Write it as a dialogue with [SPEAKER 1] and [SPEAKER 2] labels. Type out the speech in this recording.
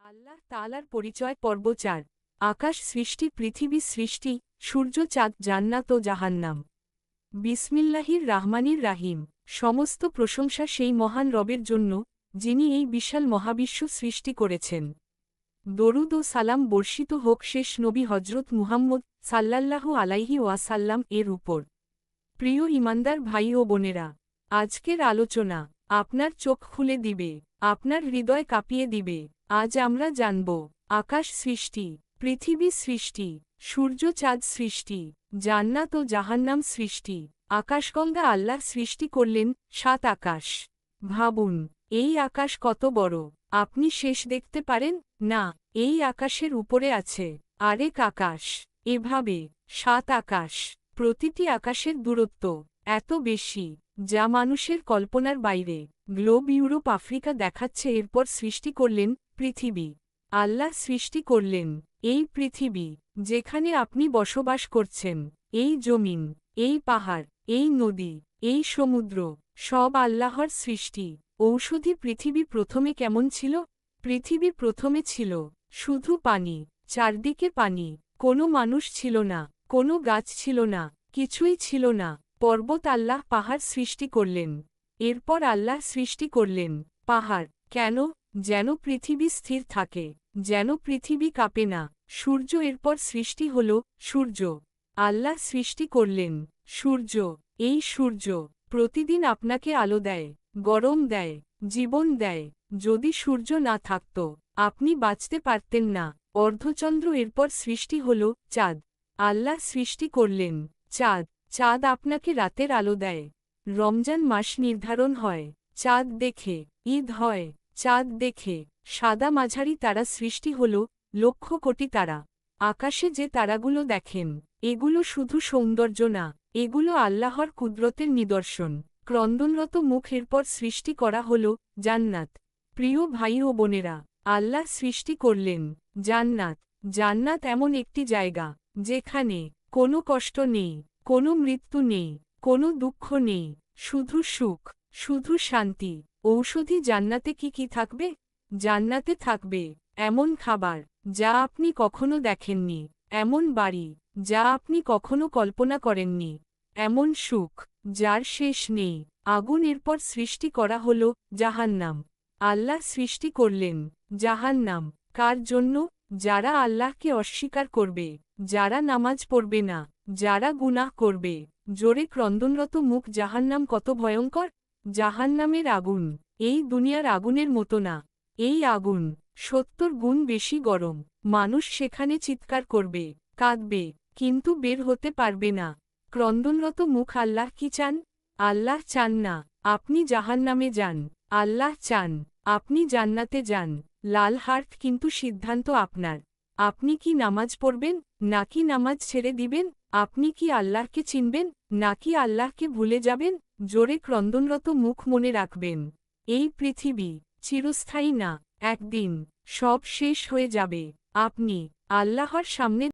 [SPEAKER 1] আল্লাহ তাআলার পরিচয় পর্ব ৪। আকাশ সৃষ্টি, পৃথিবী সৃষ্টি, সূর্য, চাঁদ, জান্নাত ও জাহান্নাম। বিসমিল্লাহির রাহমানির রাহিম। সমস্ত প্রশংসা সেই মহান রবের জন্য, যিনি এই বিশাল মহাবিশ্ব সৃষ্টি করেছেন। দরুদ ও সালাম বর্ষিত হোক শেষ নবী হজরত মুহাম্মদ সাল্লাল্লাহু আলাইহি ওয়াসাল্লাম এর উপর। প্রিয় ইমানদার ভাই ও বোনেরা, আজকের আলোচনা আপনার চোখ খুলে দিবে, আপনার হৃদয় কাঁপিয়ে দিবে। আজ আমরা জানব আকাশ সৃষ্টি, পৃথিবী সৃষ্টি, সূর্য চাঁদ সৃষ্টি, জান্নাত ও জাহান্নাম সৃষ্টি। আকাশগঙ্গা আল্লাহ সৃষ্টি করলেন ৭ আকাশ। ভাবুন, এই আকাশ কত বড়। আপনি শেষ দেখতে পারেন না, এই আকাশের উপরে আছে আরেক আকাশ। এভাবে ৭ আকাশ। প্রতিটি আকাশের দূরত্ব এত বেশি যা মানুষের কল্পনার বাইরে। গ্লোব ইউরোপ আফ্রিকা দেখাচ্ছে। এরপর সৃষ্টি করলেন পৃথিবী। আল্লাহ সৃষ্টি করলেন এই পৃথিবী, যেখানে আপনি বসবাস করছেন। এই জমিন, এই পাহাড়, এই নদী, এই সমুদ্র, সব আল্লাহর সৃষ্টি। ঔষধি পৃথিবী প্রথমে কেমন ছিল? পৃথিবী প্রথমে ছিল শুধু পানি, চারদিকে পানি। কোনো মানুষ ছিল না, কোনো গাছ ছিল না, কিছুই ছিল না। পর্বত আল্লাহ পাহাড় সৃষ্টি করলেন। এরপর আল্লাহ সৃষ্টি করলেন পাহাড়। কেন? যেন পৃথিবী স্থির থাকে, যেন পৃথিবী কাঁপে না। সূর্য, এরপর সৃষ্টি হল সূর্য। আল্লাহ সৃষ্টি করলেন সূর্য। এই সূর্য প্রতিদিন আপনাকে আলো দেয়, গরম দেয়, জীবন দেয়। যদি সূর্য না থাকত, আপনি বাঁচতে পারতেন না। অর্ধচন্দ্র, এরপর সৃষ্টি হল চাঁদ। আল্লাহ সৃষ্টি করলেন চাঁদ। চাঁদ আপনাকে রাতের আলো দেয়। রমজান মাস নির্ধারণ হয় চাঁদ দেখে, ঈদ হয় চাঁদ দেখে। সাদা মাঝারি তারা সৃষ্টি হল লক্ষ কোটি তারা। আকাশে যে তারাগুলো দেখেন, এগুলো শুধু সৌন্দর্য না, এগুলো আল্লাহর কুদরতের নিদর্শন। ক্রন্দনরত মুখ, এরপর সৃষ্টি করা হল জান্নাত। প্রিয় ভাই ও বোনেরা, আল্লাহ সৃষ্টি করলেন জান্নাত। জান্নাত এমন একটি জায়গা যেখানে কোনো কষ্ট নেই, কোনো মৃত্যু নেই, কোনো দুঃখ নেই, শুধু সুখ, শুধু শান্তি। ঔষধি জান্নাতে কি থাকবে? জান্নাতে থাকবে এমন খাবার যা আপনি কখনো দেখেননি, এমন বাড়ি যা আপনি কখনো কল্পনা করেননি, এমন সুখ যার শেষ নেই। আগুন, এরপর সৃষ্টি করা হল জাহান্নাম। আল্লাহ সৃষ্টি করলেন জাহান্নাম কার জন্য? যারা আল্লাহকে অস্বীকার করবে, যারা নামাজ পড়বে না, যারা গুনাহ করবে। জোরে ক্রন্দনরত মুখ। জাহান্নাম কত ভয়ঙ্কর! জাহান্নামের আগুন এই দুনিয়ার আগুনের মতো না। এই আগুন ৭০ গুণ বেশি গরম। মানুষ সেখানে চিৎকার করবে, কাঁদবে, কিন্তু বের হতে পারবে না। ক্রন্দনরত মুখ। আল্লাহ কি চান? আল্লাহ চান না আপনি জাহান্নামে যান। আল্লাহ চান আপনি জান্নাতে যান। লাল হার্ট, কিন্তু সিদ্ধান্ত আপনার। আপনি কি নামাজ পড়বেন, নাকি নামাজ ছেড়ে দিবেন? আপনি কি আল্লাহকে চিনবেন, নাকি আল্লাহকে ভুলে যাবেন? জোরে ক্রন্দনরত মুখ। মনে রাখবেন, এই পৃথিবী চিরস্থায়ী না। একদিন সব শেষ হয়ে যাবে। আপনি আল্লাহর সামনে